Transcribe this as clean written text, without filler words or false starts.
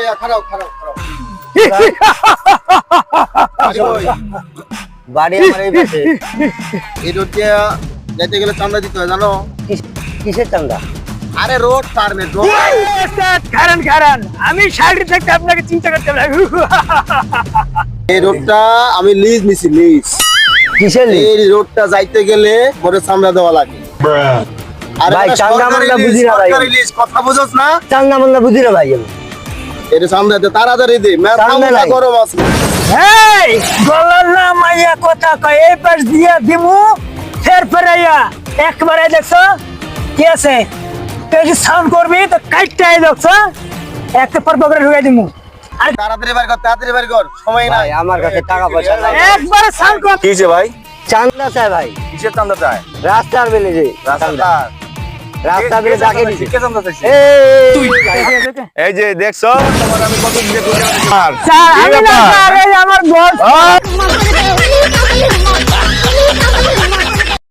ভাইয়া খারাপ বাড়ি আমার এই পাশে। এই রোড দিয়ে যাইতে গেলে চান্দা দিতে হয় জানো? কিসের চান্দা? আরে রোড পারমিট রোড। কারণ আমি সাইড থেকে আপনাকে চিন্তা করতে হবে। এই রোডটা আমি লিজ নিছি লিজ। কিসের লিজ? এই রোডটা যাইতে গেলে মোরে চান্দা দেওয়া লাগে। আরে ভাই, চান্দা মান্দা বুঝি না ভাই। সরকারি লিজ কথা বুঝছ না? চান্দা মান্দা বুঝি না ভাই আমি। এটা চান্দা দে তাড়াতাড়ি দে। চান্দা নাই। গরম আছে। এই গলার না মাইয়া কথা কয় এই পাশ দিয়া দিমু ফের ফেরাইয়া একবারে দেখছো কি আছে তুই সাউন্ড করবি তো কাটটাই দেখছো একটা পর পকড়ে ঢুকাই দিমু আর তাড়াতাড়ি বের কর সময় নাই। ভাই আমার কাছে টাকা পয়সা নাই। একবারে সাউন্ড কর। কিছে ভাই? চান্দা চাই ভাই। কিসের চান্দা চাই? রাস্তার বেলে যে চান্দা। রাস্তা বেলে যাকে দিছে। কে চান্দা চাইছে? এই যে দেখছো তোমার আমি কত দিতে স্যার আমি না স্যার এই আমার বস